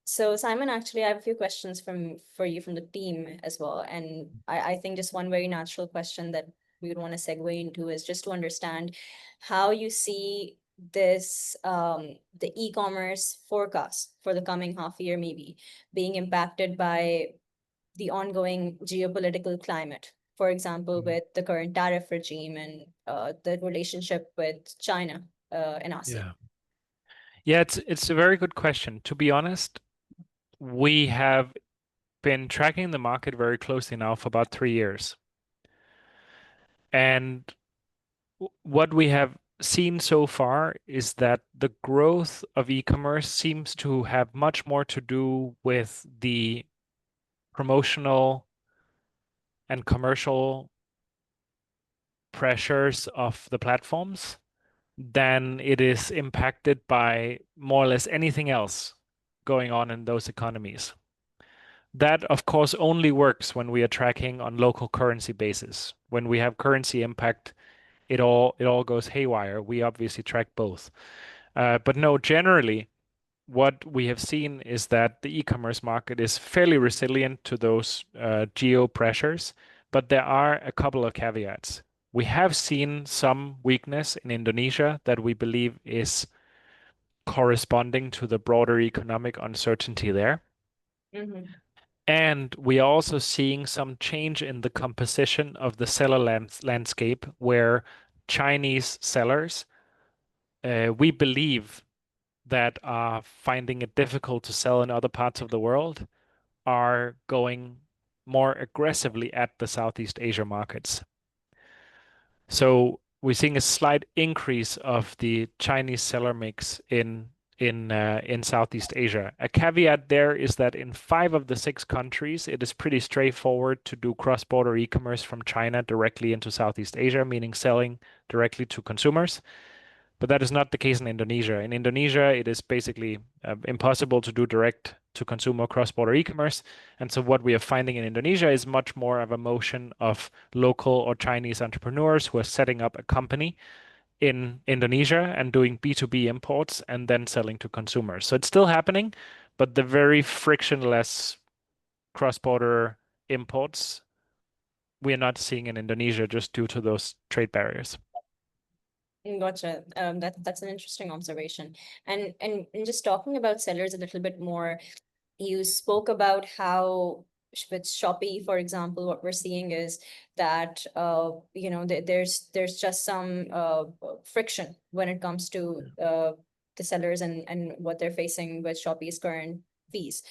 So Simon, actually, I have a few questions for you from the team as well. And I think just one very natural question that we would want to segue into is just to understand how you see this the e-commerce forecast for the coming half year maybe being impacted by the ongoing geopolitical climate, for example, with the current tariff regime and the relationship with China and ASEAN. Yeah, it's a very good question. To be honest, we have been tracking the market very closely now for about 3 years. And what we have seen so far is that the growth of e-commerce seems to have much more to do with the promotional and commercial pressures of the platforms than it is impacted by more or less anything else going on in those economies. That, of course, only works when we are tracking on local currency basis. When we have currency impact, it all goes haywire. We obviously track both. But no, generally, what we have seen is that the e-commerce market is fairly resilient to those geo pressures, but there are a couple of caveats. We have seen some weakness in Indonesia that we believe is corresponding to the broader economic uncertainty there. Mm-hmm. And we are also seeing some change in the composition of the seller landscape, where Chinese sellers, we believe, that are finding it difficult to sell in other parts of the world are going more aggressively at the Southeast Asia markets. So we're seeing a slight increase of the Chinese seller mix in Southeast Asia. A caveat there is that in 5 of the 6 countries, it is pretty straightforward to do cross-border e-commerce from China directly into Southeast Asia, meaning selling directly to consumers. But that is not the case in Indonesia. In Indonesia, it is basically impossible to do direct to consumer cross-border e-commerce. And so what we are finding in Indonesia is much more of a motion of local or Chinese entrepreneurs who are setting up a company in Indonesia and doing B2B imports and then selling to consumers. So it's still happening, but the very frictionless cross-border imports we are not seeing in Indonesia just due to those trade barriers. Gotcha. That's an interesting observation. And just talking about sellers a little bit more, you spoke about how with Shopee, for example, what we're seeing is that there's just some friction when it comes to the sellers and what they're facing with Shopee's current fees,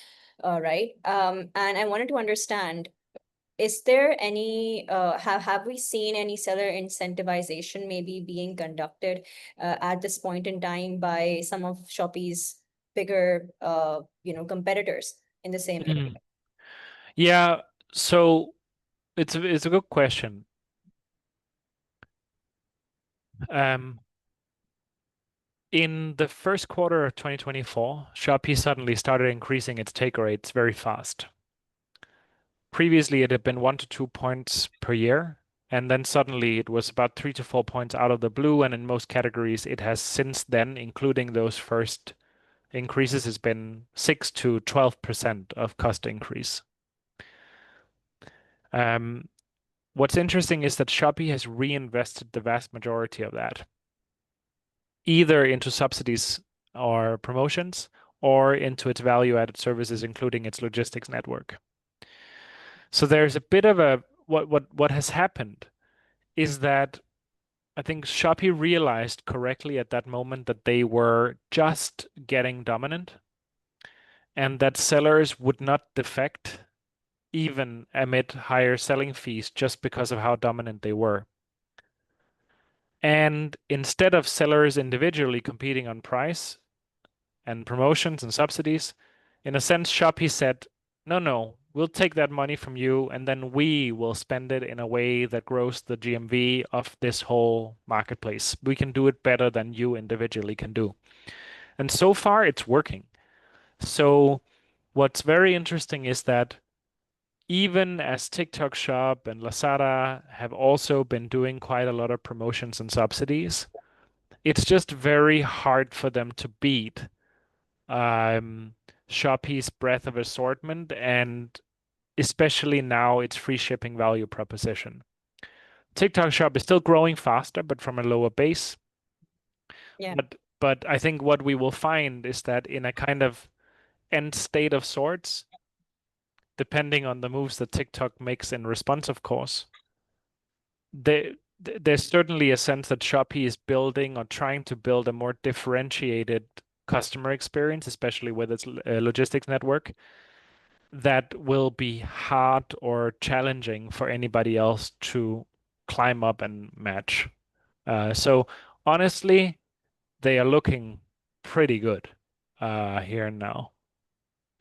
right? And I wanted to understand, is there any have we seen any seller incentivization maybe being conducted at this point in time by some of Shopee's bigger competitors in the same area? Mm. Yeah, so it's a good question. Um, in the first quarter of 2024, Shopee suddenly started increasing its take rates very fast. Previously, it had been 1 to 2 points per year, and then suddenly it was about 3 to 4 points out of the blue. And in most categories, it has since then, including those first increases, has been 6 to 12% of cost increase. What's interesting is that Shopee has reinvested the vast majority of that, either into subsidies or promotions, or into its value-added services, including its logistics network. So there's a bit of a what has happened is that I think Shopee realized correctly at that moment that they were just getting dominant and that sellers would not defect even amid higher selling fees just because of how dominant they were. And instead of sellers individually competing on price and promotions and subsidies, in a sense, Shopee said, no, no, we'll take that money from you and then we will spend it in a way that grows the GMV of this whole marketplace. We can do it better than you individually can do. And so far, it's working. So, what's very interesting is that even as TikTok Shop and Lazada have also been doing quite a lot of promotions and subsidies, it's just very hard for them to beat Shopee's breadth of assortment and especially now its free shipping value proposition. TikTok Shop is still growing faster, but from a lower base. Yeah. But I think what we will find is that in a kind of end state of sorts, depending on the moves that TikTok makes in response, of course, there's certainly a sense that Shopee is building or trying to build a more differentiated customer experience, especially with its logistics network, that will be hard or challenging for anybody else to climb up and match. So honestly, they are looking pretty good here and now.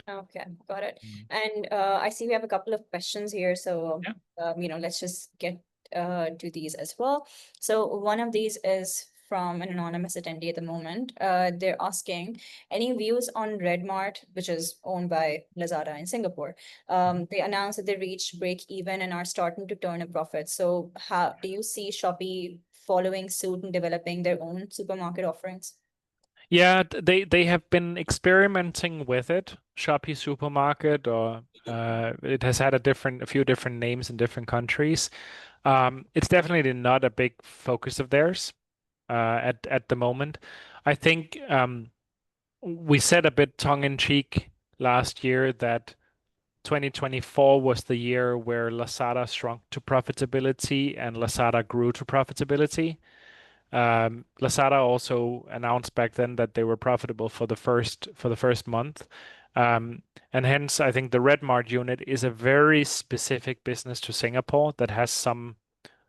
Okay, got it. Mm. And I see we have a couple of questions here, so Yeah. let's just get to these as well. So one of these is from an anonymous attendee at the moment. They're asking any views on Redmart, which is owned by Lazada in Singapore. They announced that they reached break even and are starting to turn a profit. So how do you see Shopee following suit and developing their own supermarket offerings? Yeah, they have been experimenting with it. Shopee Supermarket, or it has had a few different names in different countries. It's definitely not a big focus of theirs at the moment. I think we said a bit tongue in cheek last year that 2024 was the year where Lazada shrunk to profitability and Lazada grew to profitability. Lazada also announced back then that they were profitable for the first month. And hence, I think the Redmart unit is a very specific business to Singapore that has some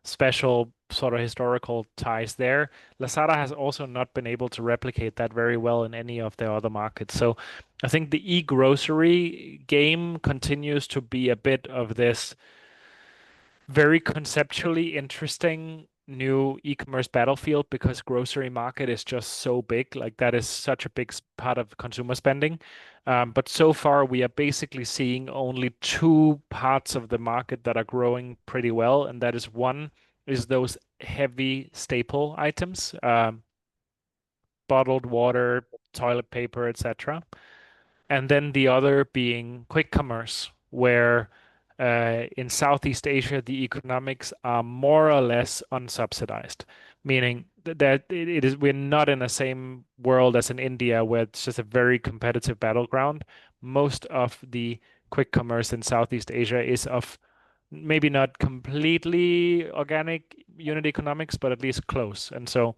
special sort of historical ties there. Lazada has also not been able to replicate that very well in any of their other markets. So I think the e-grocery game continues to be a bit of this very conceptually interesting new e-commerce battlefield because grocery market is just so big. Like that is such a big part of consumer spending. But so far, we are basically seeing only two parts of the market that are growing pretty well, and that is one is those heavy staple items, bottled water, toilet paper, etc. And then the other being quick commerce, where in Southeast Asia, the economics are more or less unsubsidized, meaning that it is we're not in the same world as in India, where it's just a very competitive battleground. Most of the quick commerce in Southeast Asia is of maybe not completely organic unit economics, but at least close. And so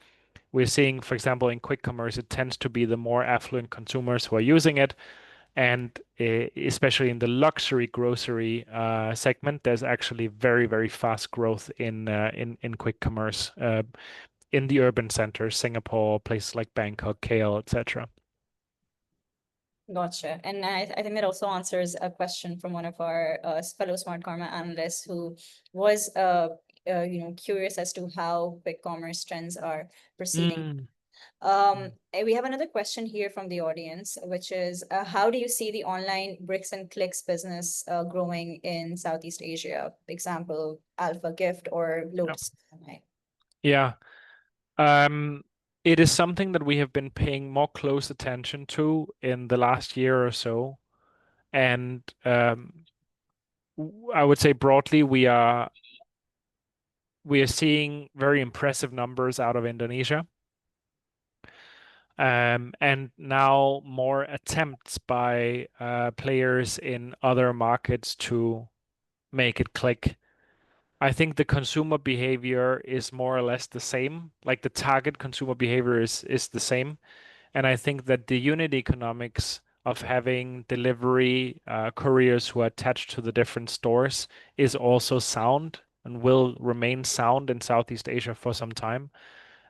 We're seeing, for example, in quick commerce, it tends to be the more affluent consumers who are using it. And especially in the luxury grocery segment, there's actually very, very fast growth in quick commerce in the urban centers, Singapore, places like Bangkok, KL, etc. Gotcha. And I think that also answers a question from one of our fellow Smart Karma analysts who was curious as to how quick commerce trends are proceeding. Mm. We have another question here from the audience, which is how do you see the online bricks and clicks business growing in Southeast Asia? Example, Alpha Gift or Yeah. Lotus. Yeah. Um, it is something that we have been paying more close attention to in the last year or so. And I would say broadly, we are seeing very impressive numbers out of Indonesia. And now more attempts by players in other markets to make it click. I think the consumer behavior is more or less the same. Like the target consumer behavior is the same. And I think that the unit economics of having delivery couriers who are attached to the different stores is also sound and will remain sound in Southeast Asia for some time.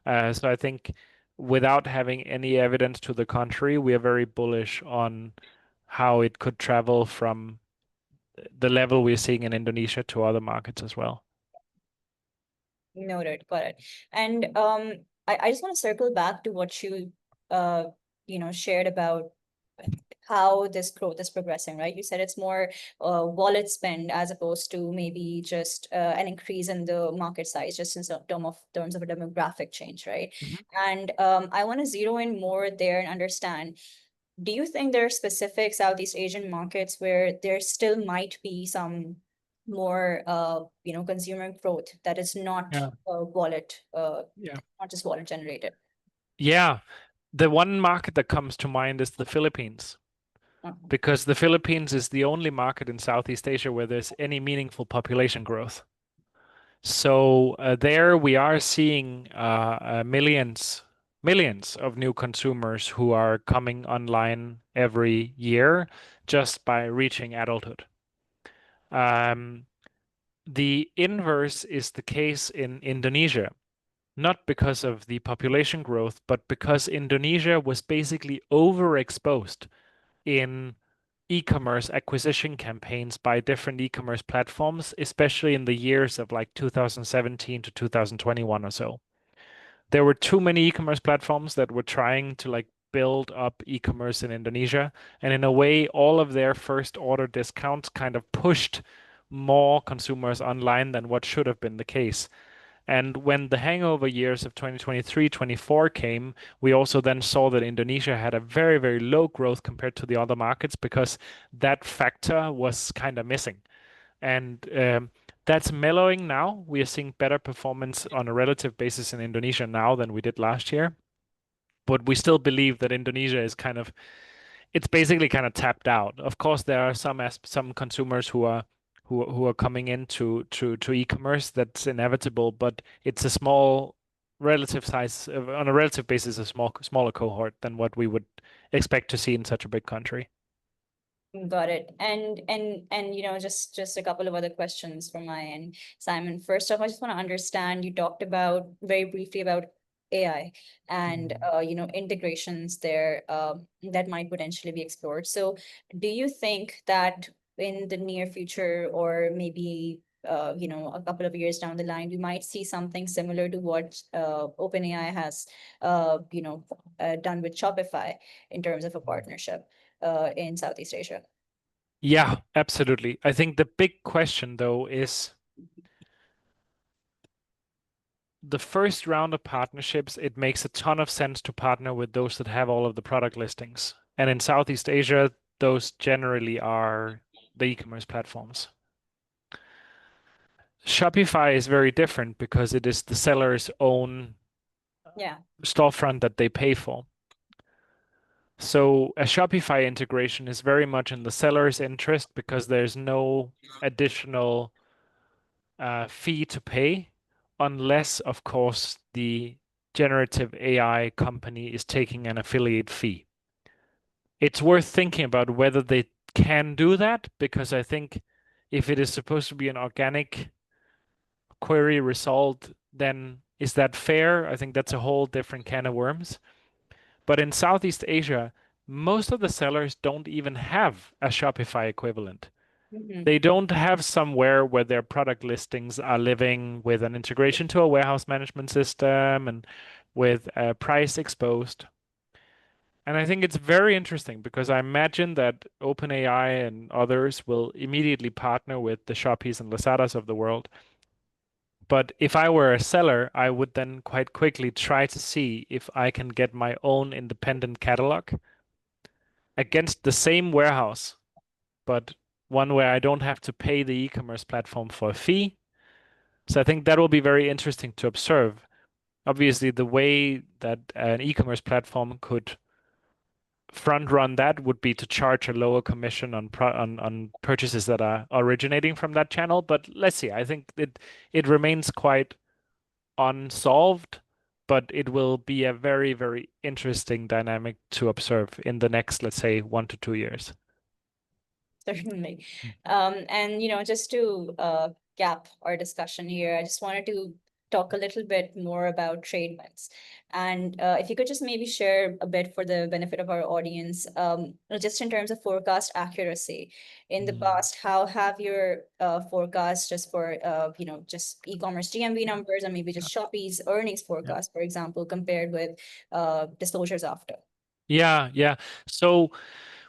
So I think without having any evidence to the contrary, we are very bullish on how it could travel from the level we're seeing in Indonesia to other markets as well. Noted, got it. And I just want to circle back to what you shared about how this growth is progressing, right? You said it's more wallet spend as opposed to maybe just an increase in the market size, just in terms of a demographic change, right? Mhm. And I want to zero in more there and understand, do you think there are specific Southeast Asian markets where there still might be some more consumer growth that is not Yeah. wallet Yeah. not just wallet generated? Yeah. The one market that comes to mind is the Philippines, Uh-huh. because the Philippines is the only market in Southeast Asia where there's any meaningful population growth. So there we are seeing millions of new consumers who are coming online every year just by reaching adulthood. Um, the inverse is the case in Indonesia, not because of the population growth, but because Indonesia was basically overexposed in e-commerce acquisition campaigns by different e-commerce platforms, especially in the years of like 2017 to 2021 or so. There were too many e-commerce platforms that were trying to like build up e-commerce in Indonesia, and in a way, all of their first order discounts kind of pushed more consumers online than what should have been the case. And when the hangover years of 2023, 24 came, we also then saw that Indonesia had a very, very low growth compared to the other markets because that factor was kind of missing. And that's mellowing now. We are seeing better performance on a relative basis in Indonesia now than we did last year. But we still believe that Indonesia is kind of, it's basically kind of tapped out. Of course, there are some consumers who are coming into to e-commerce. That's inevitable, but it's a small relative size on a relative basis, a smaller cohort than what we would expect to see in such a big country. Got it. And just a couple of other questions from my end, Simon. First off, I just want to understand, you talked about very briefly about AI and Mhm. integrations there that might potentially be explored. So do you think that in the near future or maybe a couple of years down the line, we might see something similar to what OpenAI has done with Shopify in terms of a partnership in Southeast Asia? Yeah, absolutely. I think the big question, though, is the first round of partnerships. It makes a ton of sense to partner with those that have all of the product listings. And in Southeast Asia, those generally are the e-commerce platforms. Shopify is very different because it is the seller's own Yeah. storefront that they pay for. So a Shopify integration is very much in the seller's interest because there's no additional fee to pay, unless, of course, the generative AI company is taking an affiliate fee. It's worth thinking about whether they can do that, because I think if it is supposed to be an organic query result, then is that fair? I think that's a whole different can of worms. But in Southeast Asia, most of the sellers don't even have a Shopify equivalent. Mhm. They don't have somewhere where their product listings are living with an integration to a warehouse management system and with a price exposed. And I think it's very interesting because I imagine that OpenAI and others will immediately partner with the Shopees and Lazadas of the world. But if I were a seller, I would then quite quickly try to see if I can get my own independent catalog against the same warehouse, but one where I don't have to pay the e-commerce platform for a fee. So I think that will be very interesting to observe. Obviously, the way that an e-commerce platform could front run that would be to charge a lower commission on purchases that are originating from that channel. But let's see. I think it remains quite unsolved, but it will be a very, very interesting dynamic to observe in the next, let's say, 1 to 2 years. Certainly. And just to gap our discussion here, I just wanted to talk a little bit more about Tradewinds. And if you could just maybe share a bit for the benefit of our audience, just in terms of forecast accuracy. In the past, how have your forecasts just for just e-commerce GMV numbers and maybe just Shopee's earnings forecast, for example, compared with disclosures after? Yeah. So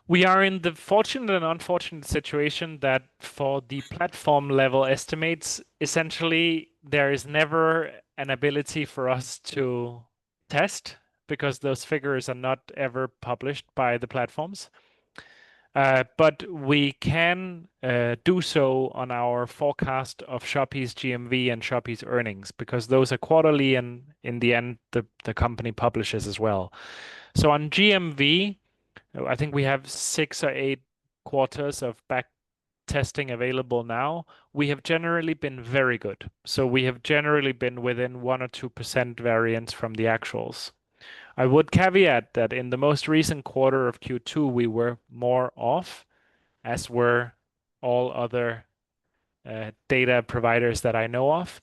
we are in the fortunate and unfortunate situation that for the platform level estimates, essentially there is never an ability for us to test because those figures are not ever published by the platforms. But we can do so on our forecast of Shopee's GMV and Shopee's earnings because those are quarterly, and in the end, the company publishes as well. So on GMV, I think we have 6 or 8 quarters of back testing available now. We have generally been very good. So we have generally been within 1 or 2% variance from the actuals. I would caveat that in the most recent quarter of Q2, we were more off, as were all other data providers that I know of.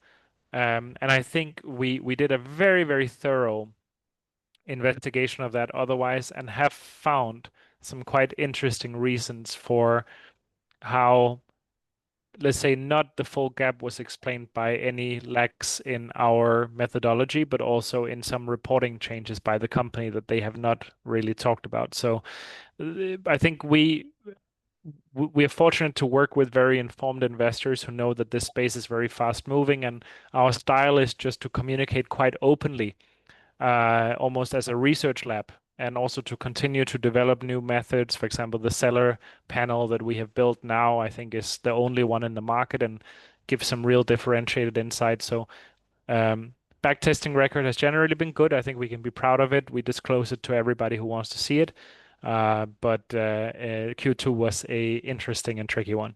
And I think we did a very, very thorough investigation of that otherwise and have found some quite interesting reasons for how, let's say, not the full gap was explained by any lacks in our methodology, but also in some reporting changes by the company that they have not really talked about. So I think we are fortunate to work with very informed investors who know that this space is very fast moving, and our style is just to communicate quite openly, almost as a research lab, and also to continue to develop new methods. For example, the seller panel that we have built now, I think, is the only one in the market and gives some real differentiated insight. So backtesting record has generally been good. I think we can be proud of it. We disclose it to everybody who wants to see it. But Q2 was a interesting and tricky one.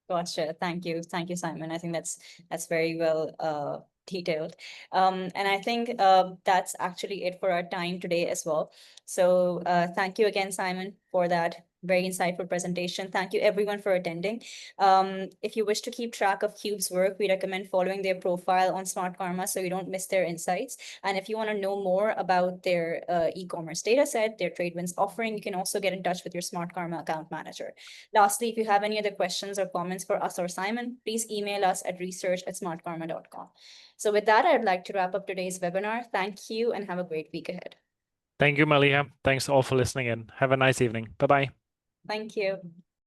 Gotcha. Thank you. Thank you, Simon. I think that's very well detailed. And I think that's actually it for our time today as well. So thank you again, Simon, for that very insightful presentation. Thank you everyone for attending. If you wish to keep track of Cube's work, we recommend following their profile on Smartkarma so you don't miss their insights. And if you want to know more about their e-commerce data set, their Tradewinds offering, you can also get in touch with your Smartkarma account manager. Lastly, if you have any other questions or comments for us or Simon, please email us at research@smartkarma.com. So with that, I'd like to wrap up today's webinar. Thank you and have a great week ahead. Thank you, Malia. Thanks all for listening in. Have a nice evening. Bye-bye. Thank you.